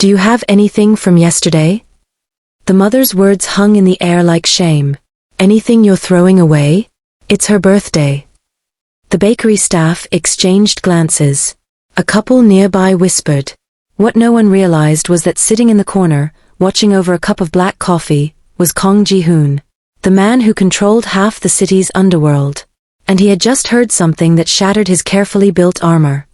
Do you have anything from yesterday? The mother's words hung in the air like shame. Anything you're throwing away? It's her birthday. The bakery staff exchanged glances. A couple nearby whispered. What no one realized was that sitting in the corner, watching over a cup of black coffee, was Kong Ji-hoon, the man who controlled half the city's underworld. And he had just heard something that shattered his carefully built armor.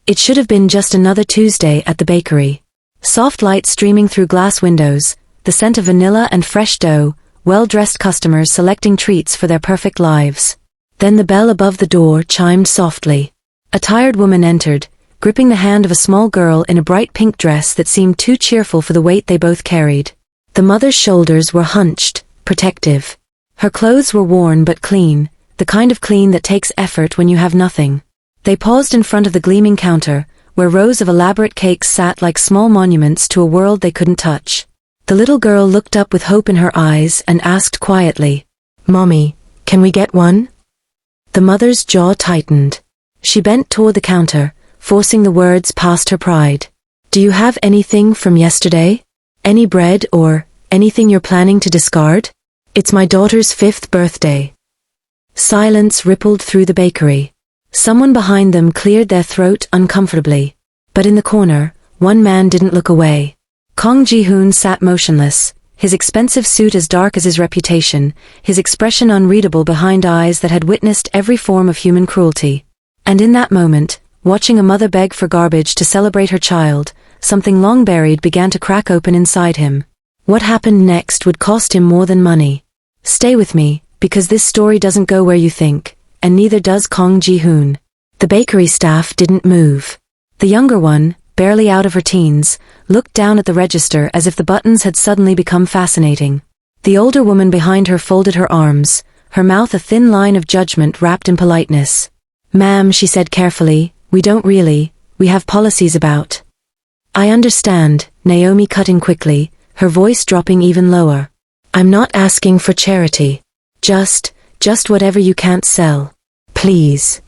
It should have been just another Tuesday at the bakery. Soft light streaming through glass windows, the scent of vanilla and fresh dough, well-dressed customers selecting treats for their perfect lives. Then the bell above the door chimed softly. A tired woman entered, gripping the hand of a small girl in a bright pink dress that seemed too cheerful for the weight they both carried. The mother's shoulders were hunched, protective. Her clothes were worn but clean, the kind of clean that takes effort when you have nothing. They paused in front of the gleaming counter, where rows of elaborate cakes sat like small monuments to a world they couldn't touch. The little girl looked up with hope in her eyes and asked quietly, "Mommy, can we get one?" The mother's jaw tightened. She bent toward the counter, forcing the words past her pride. "Do you have anything from yesterday? Any bread or anything you're planning to discard? It's my daughter's 5th birthday." Silence rippled through the bakery. Someone behind them cleared their throat uncomfortably. But in the corner, one man didn't look away. Kong Ji-hoon sat motionless, his expensive suit as dark as his reputation, his expression unreadable behind eyes that had witnessed every form of human cruelty. And in that moment, watching a mother beg for garbage to celebrate her child, something long buried began to crack open inside him. What happened next would cost him more than money. Stay with me, because this story doesn't go where you think. And neither does Kong Ji-hoon. The bakery staff didn't move. The younger one, barely out of her teens, looked down at the register as if the buttons had suddenly become fascinating. The older woman behind her folded her arms, her mouth a thin line of judgment wrapped in politeness. "Ma'am," she said carefully, we have policies about." "I understand," Naomi cut in quickly, her voice dropping even lower. "I'm not asking for charity. Just whatever you can't sell. Please."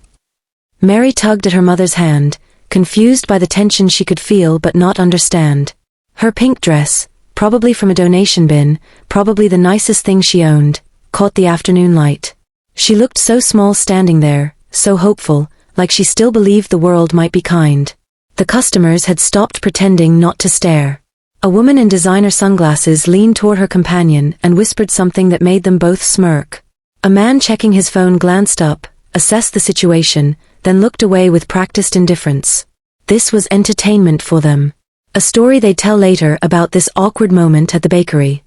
Mary tugged at her mother's hand, confused by the tension she could feel but not understand. Her pink dress, probably from a donation bin, probably the nicest thing she owned, caught the afternoon light. She looked so small standing there, so hopeful, like she still believed the world might be kind. The customers had stopped pretending not to stare. A woman in designer sunglasses leaned toward her companion and whispered something that made them both smirk. A man checking his phone glanced up, assessed the situation, then looked away with practiced indifference. This was entertainment for them. A story they'd tell later about this awkward moment at the bakery.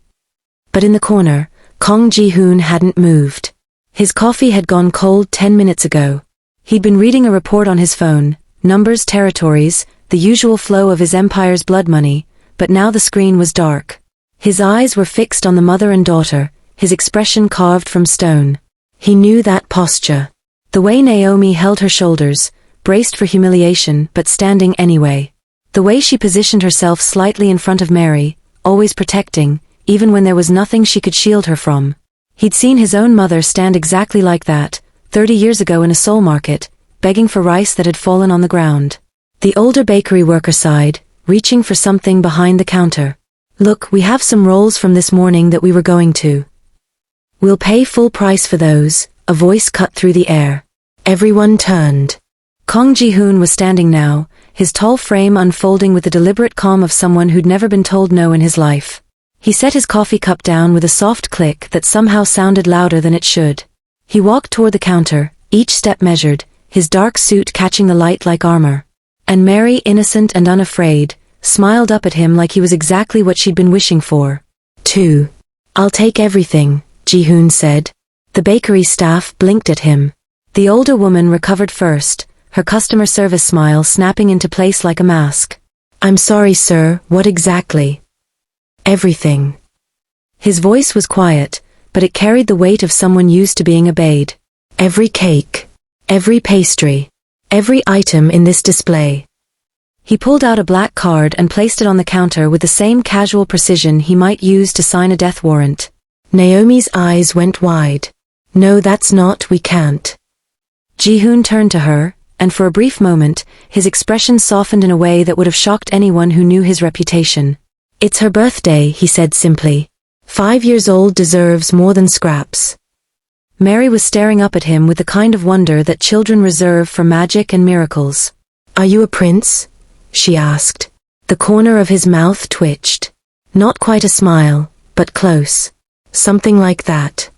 But in the corner, Kong Ji-hoon hadn't moved. His coffee had gone cold 10 minutes ago. He'd been reading a report on his phone, numbers, territories, the usual flow of his empire's blood money, but now the screen was dark. His eyes were fixed on the mother and daughter, his expression carved from stone. He knew that posture. The way Naomi held her shoulders, braced for humiliation but standing anyway. The way she positioned herself slightly in front of Mary, always protecting, even when there was nothing she could shield her from. He'd seen his own mother stand exactly like that, 30 years ago in a Seoul market, begging for rice that had fallen on the ground. The older bakery worker sighed, reaching for something behind the counter. "Look, we have some rolls from this morning that we were going to. We'll pay full price for those," a voice cut through the air. Everyone turned. Kong Ji-hoon was standing now, his tall frame unfolding with the deliberate calm of someone who'd never been told no in his life. He set his coffee cup down with a soft click that somehow sounded louder than it should. He walked toward the counter, each step measured, his dark suit catching the light like armor. And Mary, innocent and unafraid, smiled up at him like he was exactly what she'd been wishing for. "2. I'll take everything," Ji-hoon said. The bakery staff blinked at him. The older woman recovered first, her customer service smile snapping into place like a mask. "I'm sorry, sir, what exactly?" "Everything." His voice was quiet, but it carried the weight of someone used to being obeyed. "Every cake, every pastry, every item in this display." He pulled out a black card and placed it on the counter with the same casual precision he might use to sign a death warrant. Naomi's eyes went wide. "No, that's not, we can't." Ji-hoon turned to her, and for a brief moment, his expression softened in a way that would have shocked anyone who knew his reputation. "It's her birthday," he said simply. 5 years old deserves more than scraps. Mary was staring up at him with the kind of wonder that children reserve for magic and miracles. "Are you a prince?" she asked. The corner of his mouth twitched. Not quite a smile, but close. Something like that.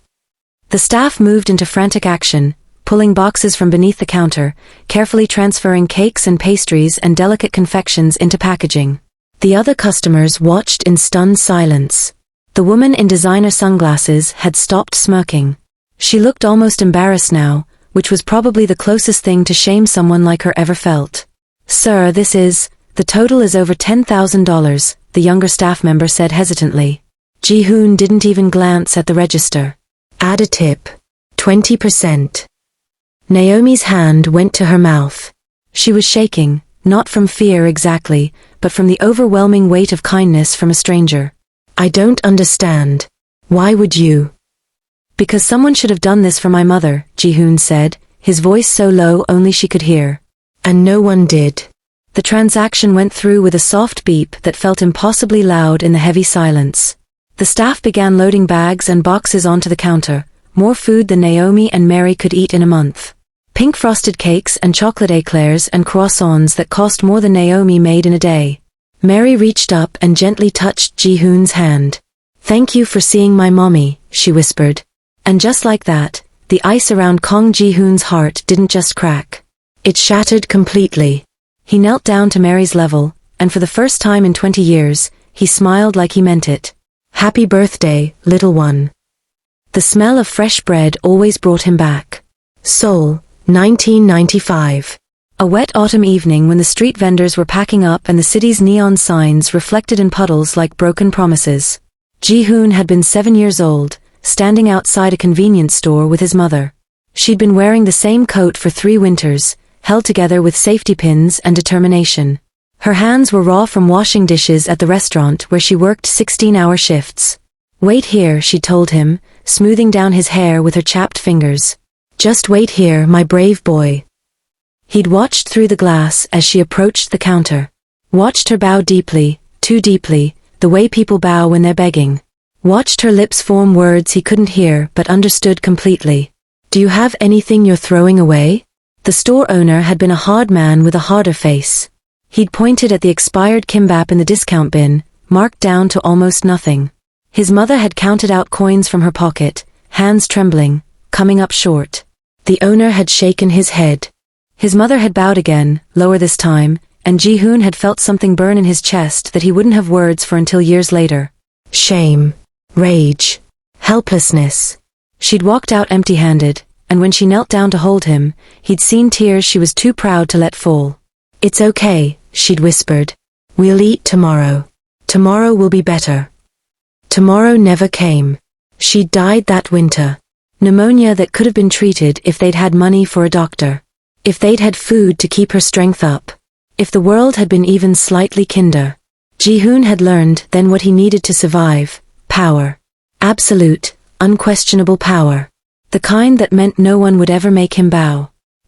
The staff moved into frantic action, pulling boxes from beneath the counter, carefully transferring cakes and pastries and delicate confections into packaging. The other customers watched in stunned silence. The woman in designer sunglasses had stopped smirking. She looked almost embarrassed now, which was probably the closest thing to shame someone like her ever felt. "Sir, the total is over $10,000, the younger staff member said hesitantly. Ji-hoon didn't even glance at the register. "Add a tip. 20%. Naomi's hand went to her mouth. She was shaking, not from fear exactly, but from the overwhelming weight of kindness from a stranger. "I don't understand. Why would you?" "Because someone should have done this for my mother," Ji-hoon said, his voice so low only she could hear. "And no one did." The transaction went through with a soft beep that felt impossibly loud in the heavy silence. The staff began loading bags and boxes onto the counter, more food than Naomi and Mary could eat in a month. Pink frosted cakes and chocolate eclairs and croissants that cost more than Naomi made in a day. Mary reached up and gently touched Ji-hoon's hand. "Thank you for seeing my mommy," she whispered. And just like that, the ice around Kong Ji-hoon's heart didn't just crack. It shattered completely. He knelt down to Mary's level, and for the first time in 20 years, he smiled like he meant it. "Happy birthday, little one." The smell of fresh bread always brought him back. Seoul, 1995. A wet autumn evening when the street vendors were packing up and the city's neon signs reflected in puddles like broken promises. Ji-hoon had been 7 years old, standing outside a convenience store with his mother. She'd been wearing the same coat for 3 winters, held together with safety pins and determination. Her hands were raw from washing dishes at the restaurant where she worked 16-hour shifts. "Wait here," she told him, smoothing down his hair with her chapped fingers. "Just wait here, my brave boy." He'd watched through the glass as she approached the counter. Watched her bow deeply, too deeply, the way people bow when they're begging. Watched her lips form words he couldn't hear but understood completely. "Do you have anything you're throwing away?" The store owner had been a hard man with a harder face. He'd pointed at the expired kimbap in the discount bin, marked down to almost nothing. His mother had counted out coins from her pocket, hands trembling, coming up short. The owner had shaken his head. His mother had bowed again, lower this time, and Ji-hoon had felt something burn in his chest that he wouldn't have words for until years later. Shame. Rage. Helplessness. She'd walked out empty-handed, and when she knelt down to hold him, he'd seen tears she was too proud to let fall. "It's okay," she'd whispered. "We'll eat tomorrow. Tomorrow will be better." Tomorrow never came. She'd died that winter. Pneumonia that could have been treated if they'd had money for a doctor. If they'd had food to keep her strength up. If the world had been even slightly kinder. Ji-hoon had learned then what he needed to survive: power. Absolute, unquestionable power. The kind that meant no one would ever make him bow.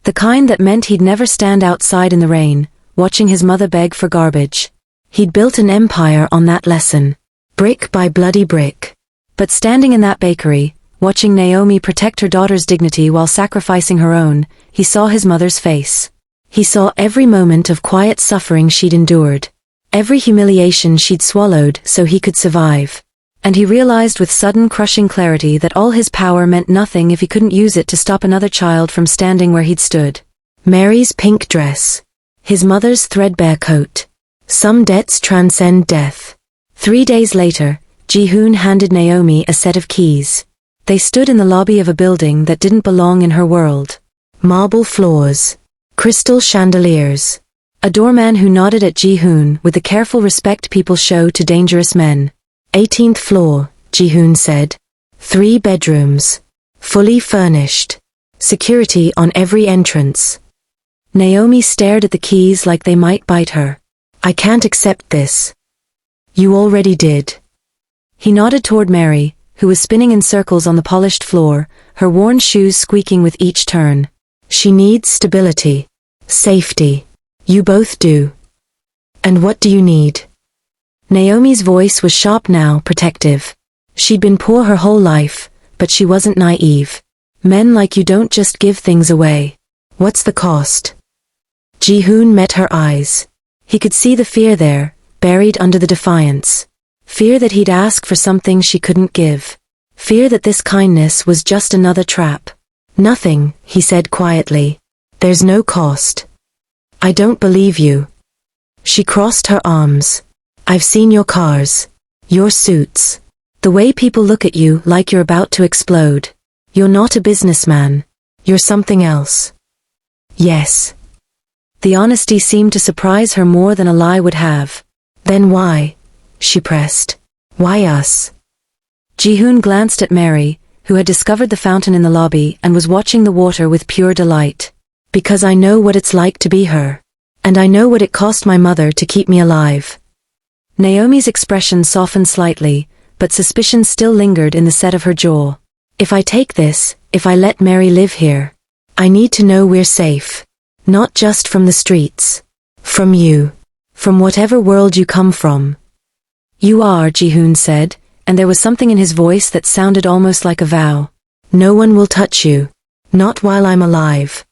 The kind that meant he'd never stand outside in the rain, watching his mother beg for garbage. He'd built an empire on that lesson. Brick by bloody brick. But standing in that bakery, watching Naomi protect her daughter's dignity while sacrificing her own, he saw his mother's face. He saw every moment of quiet suffering she'd endured. Every humiliation she'd swallowed so he could survive. And he realized with sudden crushing clarity that all his power meant nothing if he couldn't use it to stop another child from standing where he'd stood. Mary's pink dress. His mother's threadbare coat. Some debts transcend death. 3 days later, Ji-hoon handed Naomi a set of keys. They stood in the lobby of a building that didn't belong in her world. Marble floors. Crystal chandeliers. A doorman who nodded at Ji-hoon with the careful respect people show to dangerous men. 18th floor, Ji-hoon said. 3 bedrooms. Fully furnished. Security on every entrance. Naomi stared at the keys like they might bite her. "I can't accept this." "You already did." He nodded toward Mary, who was spinning in circles on the polished floor, her worn shoes squeaking with each turn. "She needs stability. Safety. You both do. And what do you need? Naomi's voice was sharp now, protective. She'd been poor her whole life, but she wasn't naive. Men like you don't just give things away. What's the cost? Ji-hoon met her eyes. He could see the fear there, buried under the defiance. Fear that he'd ask for something she couldn't give. Fear that this kindness was just another trap. Nothing, he said quietly. There's no cost. I don't believe you. She crossed her arms. I've seen your cars. Your suits. The way people look at you like you're about to explode. You're not a businessman. You're something else. Yes. The honesty seemed to surprise her more than a lie would have. Then why? She pressed. Why us? Ji-hoon glanced at Mary, who had discovered the fountain in the lobby and was watching the water with pure delight. Because I know what it's like to be her. And I know what it cost my mother to keep me alive. Naomi's expression softened slightly, but suspicion still lingered in the set of her jaw. If I take this, if I let Mary live here, I need to know we're safe. Not just from the streets. From you. From whatever world you come from. You are, Ji-hoon said, and there was something in his voice that sounded almost like a vow. No one will touch you. Not while I'm alive.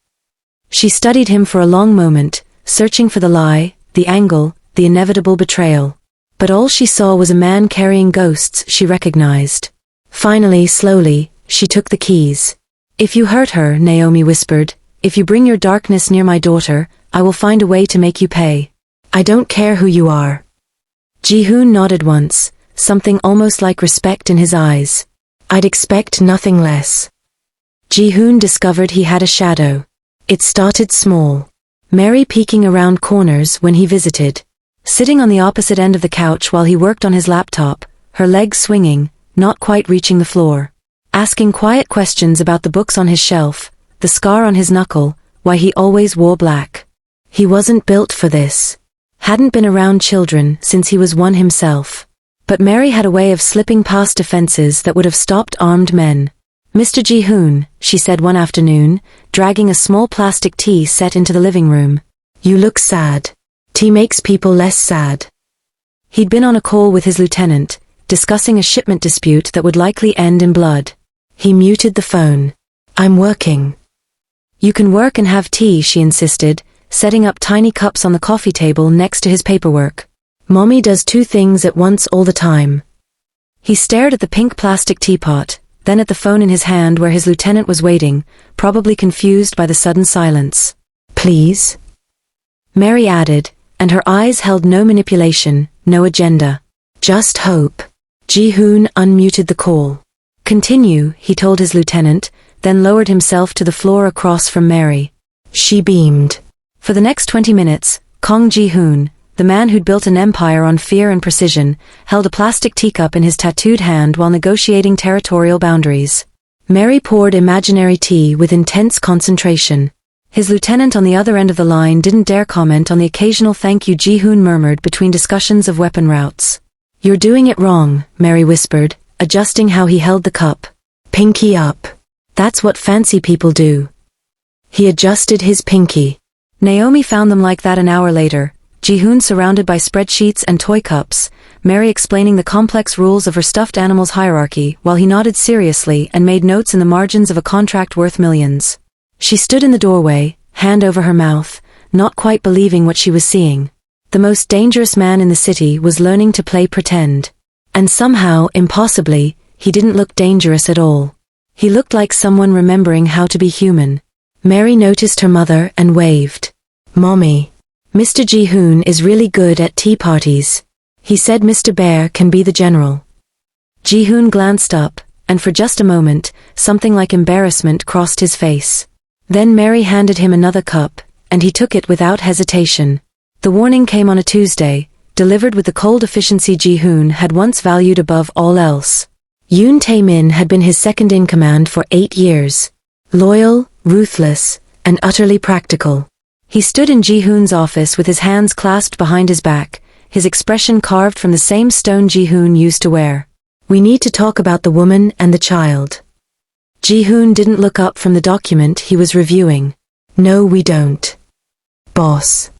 She studied him for a long moment, searching for the lie, the angle, the inevitable betrayal. But all she saw was a man carrying ghosts she recognized. Finally, slowly, she took the keys. If you hurt her, Naomi whispered, if you bring your darkness near my daughter, I will find a way to make you pay. I don't care who you are. Ji-hoon nodded once, something almost like respect in his eyes. I'd expect nothing less. Ji-hoon discovered he had a shadow. It started small. Mary peeking around corners when he visited. Sitting on the opposite end of the couch while he worked on his laptop, her legs swinging, not quite reaching the floor. Asking quiet questions about the books on his shelf, the scar on his knuckle, why he always wore black. He wasn't built for this. Hadn't been around children since he was one himself. But Mary had a way of slipping past defenses that would have stopped armed men. Mr. Ji-hoon, she said one afternoon, dragging a small plastic tea set into the living room. You look sad. Tea makes people less sad. He'd been on a call with his lieutenant, discussing a shipment dispute that would likely end in blood. He muted the phone. I'm working. You can work and have tea, she insisted, setting up tiny cups on the coffee table next to his paperwork. Mommy does two things at once all the time. He stared at the pink plastic teapot, then at the phone in his hand where his lieutenant was waiting, probably confused by the sudden silence. Please? Mary added, and her eyes held no manipulation, no agenda. Just hope. Ji-hoon unmuted the call. Continue, he told his lieutenant, then lowered himself to the floor across from Mary. She beamed. For the next 20 minutes, Kong Ji-hoon, the man who'd built an empire on fear and precision, held a plastic teacup in his tattooed hand while negotiating territorial boundaries. Mary poured imaginary tea with intense concentration. His lieutenant on the other end of the line didn't dare comment on the occasional thank you Ji-hoon murmured between discussions of weapon routes. You're doing it wrong, Mary whispered, adjusting how he held the cup. Pinky up. That's what fancy people do. He adjusted his pinky. Naomi found them like that an hour later, Ji-hoon surrounded by spreadsheets and toy cups, Mary explaining the complex rules of her stuffed animal's hierarchy while he nodded seriously and made notes in the margins of a contract worth millions. She stood in the doorway, hand over her mouth, not quite believing what she was seeing. The most dangerous man in the city was learning to play pretend. And somehow, impossibly, he didn't look dangerous at all. He looked like someone remembering how to be human. Mary noticed her mother and waved. Mommy. Mr. Ji-hoon is really good at tea parties. He said Mr. Bear can be the general. Ji-hoon glanced up, and for just a moment, something like embarrassment crossed his face. Then Mary handed him another cup, and he took it without hesitation. The warning came on a Tuesday, delivered with the cold efficiency Ji-hoon had once valued above all else. Yoon Tae-min had been his second-in-command for 8 years. Loyal, ruthless, and utterly practical. He stood in Ji-hoon's office with his hands clasped behind his back, his expression carved from the same stone Ji-hoon used to wear. We need to talk about the woman and the child. Ji-hoon didn't look up from the document he was reviewing. No, we don't. Boss.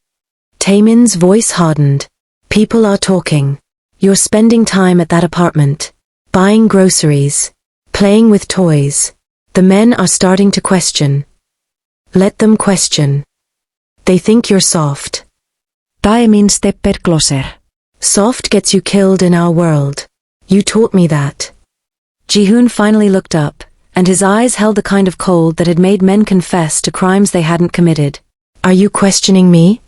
Taemin's voice hardened. People are talking. You're spending time at that apartment. Buying groceries. Playing with toys. The men are starting to question. Let them question. They think you're soft. Taemin stepped closer. Soft gets you killed in our world. You taught me that. Jihoon finally looked up, and his eyes held the kind of cold that had made men confess to crimes they hadn't committed. Are you questioning me?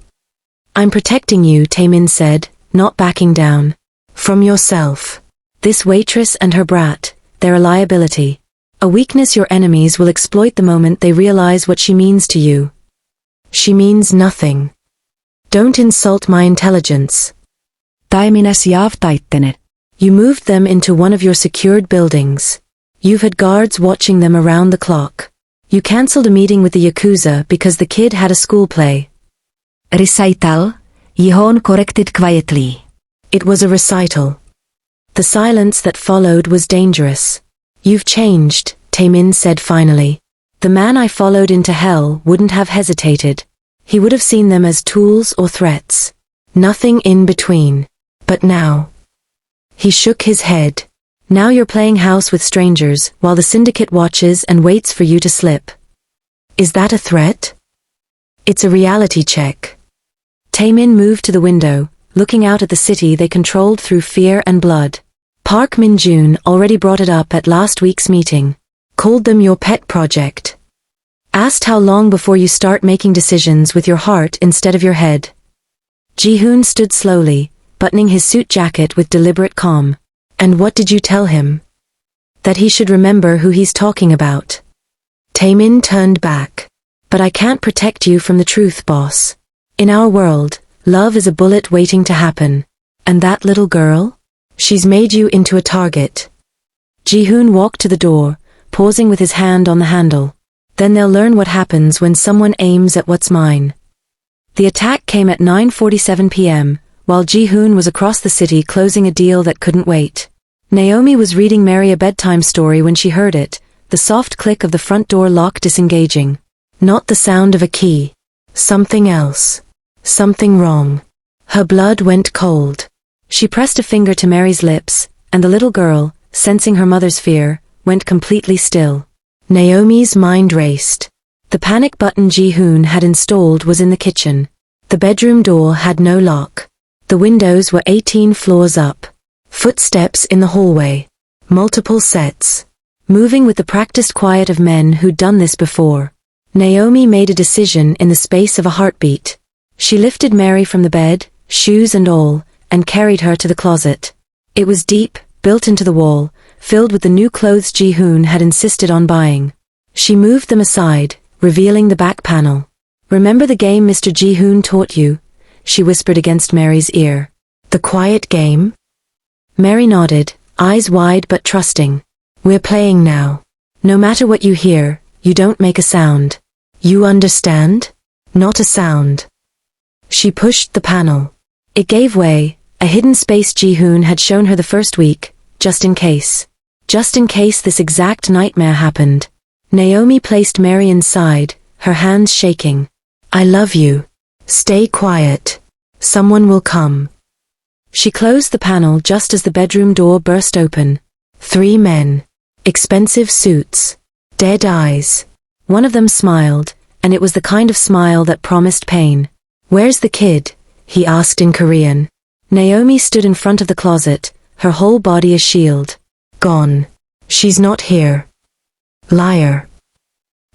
I'm protecting you, Taemin said, not backing down. From yourself. This waitress and her brat, they're a liability. A weakness your enemies will exploit the moment they realize what she means to you. She means nothing. Don't insult my intelligence. Taeminäs jaavtaittene. You moved them into one of your secured buildings. You've had guards watching them around the clock. You cancelled a meeting with the Yakuza because the kid had a school play. Recital, Jihon corrected quietly. It was a recital. The silence that followed was dangerous. You've changed, Taemin said finally. The man I followed into hell wouldn't have hesitated. He would have seen them as tools or threats. Nothing in between. But now. He shook his head. Now you're playing house with strangers while the syndicate watches and waits for you to slip. Is that a threat? It's a reality check. Taemin moved to the window, looking out at the city they controlled through fear and blood. Park Min-jun already brought it up at last week's meeting. Called them your pet project. Asked how long before you start making decisions with your heart instead of your head. Jihoon stood slowly, buttoning his suit jacket with deliberate calm. And what did you tell him? That he should remember who he's talking about. Taemin turned back. But I can't protect you from the truth, boss. In our world, love is a bullet waiting to happen. And that little girl? She's made you into a target. Jihoon walked to the door, pausing with his hand on the handle. Then they'll learn what happens when someone aims at what's mine. The attack came at 9:47 p.m., while Jihoon was across the city closing a deal that couldn't wait. Naomi was reading Mary a bedtime story when she heard it, the soft click of the front door lock disengaging. Not the sound of a key. Something else. Something wrong. Her blood went cold. She pressed a finger to Mary's lips, and the little girl, sensing her mother's fear, went completely still. Naomi's mind raced. The panic button Jihoon had installed was in the kitchen. The bedroom door had no lock. The windows were 18 floors up. Footsteps in the hallway. Multiple sets. Moving with the practiced quiet of men who'd done this before. Naomi made a decision in the space of a heartbeat. She lifted Mary from the bed, shoes and all, and carried her to the closet. It was deep, built into the wall, filled with the new clothes Jihoon had insisted on buying. She moved them aside, revealing the back panel. Remember the game Mr. Jihoon taught you? She whispered against Mary's ear. The quiet game? Mary nodded, eyes wide but trusting. We're playing now. No matter what you hear, you don't make a sound. You understand? Not a sound. She pushed the panel. It gave way, a hidden space Jihoon had shown her the first week, just in case. Just in case this exact nightmare happened. Naomi placed Mary inside, her hands shaking. I love you. Stay quiet. Someone will come. She closed the panel just as the bedroom door burst open. 3 men. Expensive suits. Dead eyes. One of them smiled, and it was the kind of smile that promised pain. Where's the kid? He asked in Korean. Naomi stood in front of the closet, her whole body a shield. Gone. She's not here. Liar.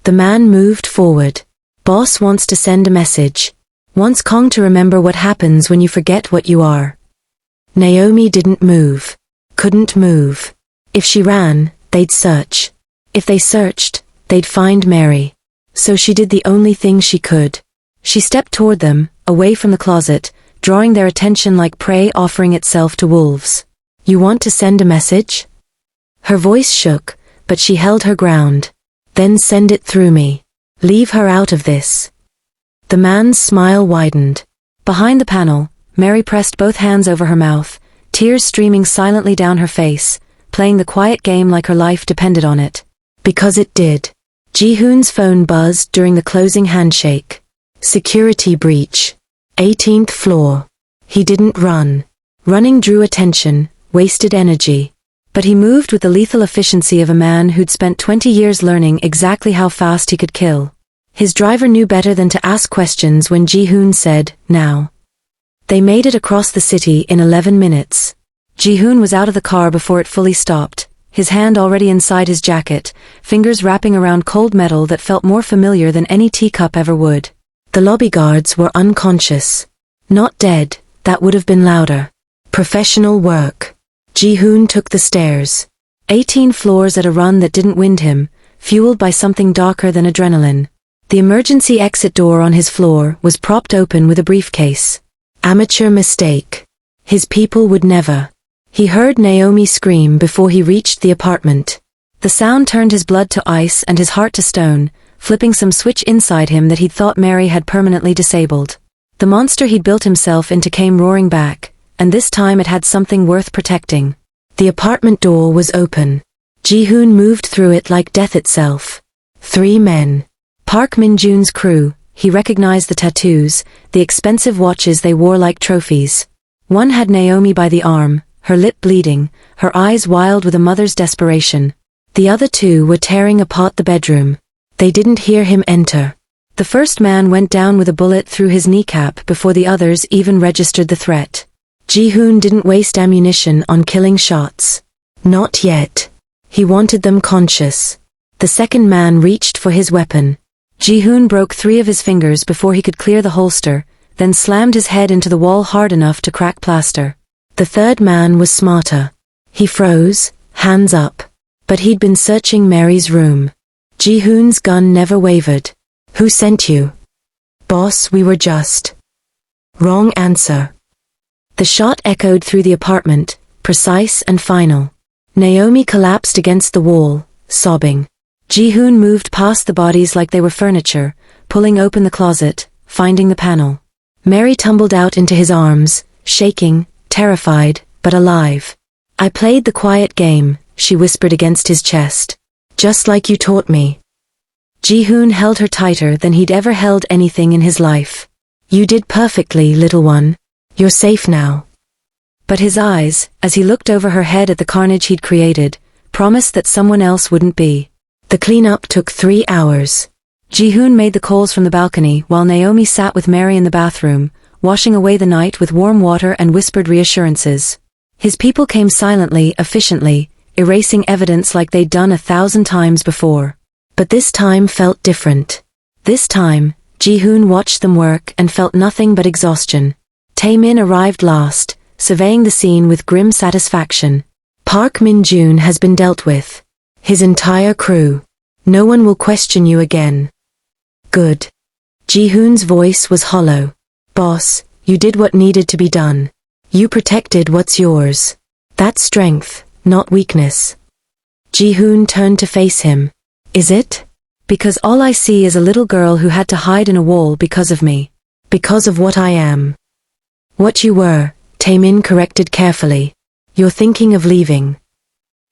The man moved forward. Boss wants to send a message. Wants Kong to remember what happens when you forget what you are. Naomi didn't move. Couldn't move. If she ran, they'd search. If they searched, they'd find Mary. So she did the only thing she could. She stepped toward them, away from the closet, drawing their attention like prey offering itself to wolves. You want to send a message? Her voice shook, but she held her ground. Then send it through me. Leave her out of this. The man's smile widened. Behind the panel, Mary pressed both hands over her mouth, tears streaming silently down her face, playing the quiet game like her life depended on it. Because it did. Jihoon's phone buzzed during the closing handshake. Security breach. 18th floor. He didn't run. Running drew attention, wasted energy. But he moved with the lethal efficiency of a man who'd spent 20 years learning exactly how fast he could kill. His driver knew better than to ask questions when Ji-hoon said, "Now." They made it across the city in 11 minutes. Ji-hoon was out of the car before it fully stopped, his hand already inside his jacket, fingers wrapping around cold metal that felt more familiar than any teacup ever would. The lobby guards were unconscious. Not dead, that would have been louder. Professional work. Ji-hoon took the stairs. 18 floors at a run that didn't wind him, fueled by something darker than adrenaline. The emergency exit door on his floor was propped open with a briefcase. Amateur mistake. His people would never. He heard Naomi scream before he reached the apartment. The sound turned his blood to ice and his heart to stone, flipping some switch inside him that he'd thought Mary had permanently disabled. The monster he'd built himself into came roaring back, and this time it had something worth protecting. The apartment door was open. Ji-hoon moved through it like death itself. 3 men. Park Min-jun's crew. He recognized the tattoos, the expensive watches they wore like trophies. One had Naomi by the arm, her lip bleeding, her eyes wild with a mother's desperation. The other 2 were tearing apart the bedroom. They didn't hear him enter. The first man went down with a bullet through his kneecap before the others even registered the threat. Ji-hoon didn't waste ammunition on killing shots. Not yet. He wanted them conscious. The second man reached for his weapon. Ji-hoon broke 3 of his fingers before he could clear the holster, then slammed his head into the wall hard enough to crack plaster. The third man was smarter. He froze, hands up. But he'd been searching Mary's room. Ji-hoon's gun never wavered. "Who sent you?" "Boss, we were just." Wrong answer. The shot echoed through the apartment, precise and final. Naomi collapsed against the wall, sobbing. Ji-hoon moved past the bodies like they were furniture, pulling open the closet, finding the panel. Mary tumbled out into his arms, shaking, terrified, but alive. "I played the quiet game," she whispered against his chest. "Just like you taught me." Ji-hoon held her tighter than he'd ever held anything in his life. "You did perfectly, little one. You're safe now." But his eyes, as he looked over her head at the carnage he'd created, promised that someone else wouldn't be. The cleanup took 3 hours. Ji-hoon made the calls from the balcony while Naomi sat with Mary in the bathroom, washing away the night with warm water and whispered reassurances. His people came silently, efficiently, erasing evidence like they'd done 1,000 times before. But this time felt different. This time, Ji-hoon watched them work and felt nothing but exhaustion. Taemin arrived last, surveying the scene with grim satisfaction. "Park Min-jun has been dealt with. His entire crew. No one will question you again." "Good." Ji-hoon's voice was hollow. "Boss, you did what needed to be done. You protected what's yours. That's strength, not weakness." Ji-hoon turned to face him. "Is it? Because all I see is a little girl who had to hide in a wall because of me. Because of what I am." "What you were," Taemin corrected carefully. "You're thinking of leaving."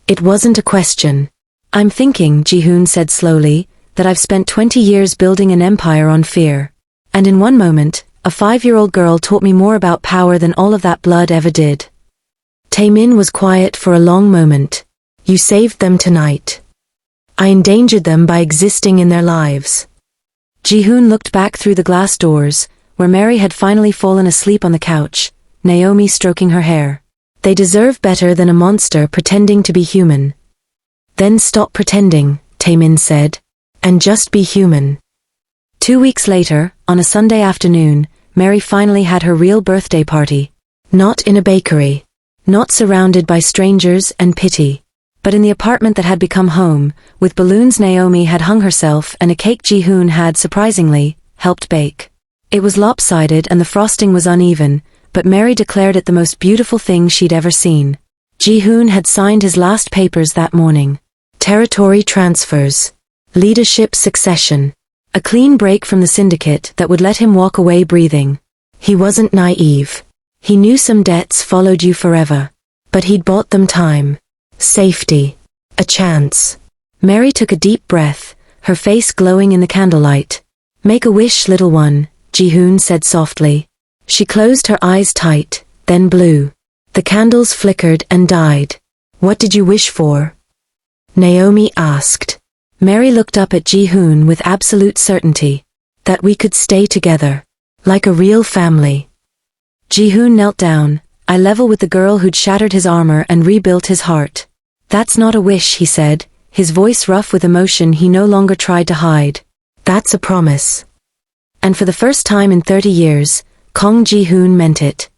"It wasn't a question." "I'm thinking," Ji-hoon said slowly, "that I've spent 20 years building an empire on fear. And in one moment, a 5-year-old girl taught me more about power than all of that blood ever did." Taemin was quiet for a long moment. "You saved them tonight." "I endangered them by existing in their lives." Ji-hoon looked back through the glass doors, where Mary had finally fallen asleep on the couch, Naomi stroking her hair. "They deserve better than a monster pretending to be human." "Then stop pretending," Taemin said, "and just be human." 2 weeks later, on a Sunday afternoon, Mary finally had her real birthday party. Not in a bakery. Not surrounded by strangers and pity. But in the apartment that had become home, with balloons Naomi had hung herself and a cake Ji-hoon had, surprisingly, helped bake. It was lopsided and the frosting was uneven, but Mary declared it the most beautiful thing she'd ever seen. Ji-hoon had signed his last papers that morning. Territory transfers. Leadership succession. A clean break from the syndicate that would let him walk away breathing. He wasn't naive. He knew some debts followed you forever. But he'd bought them time. Safety. A chance. Mary took a deep breath, her face glowing in the candlelight. "Make a wish, little one," Ji-hoon said softly. She closed her eyes tight, then blew. The candles flickered and died. What did you wish for? Naomi asked. Mary looked up at Ji-hoon with absolute certainty. That we could stay together. Like a real family. Ji-hoon knelt down, eye level with the girl who'd shattered his armor and rebuilt his heart. That's not a wish, he said, his voice rough with emotion he no longer tried to hide. That's a promise. And for the first time in 30 years, Kong Ji-hoon meant it.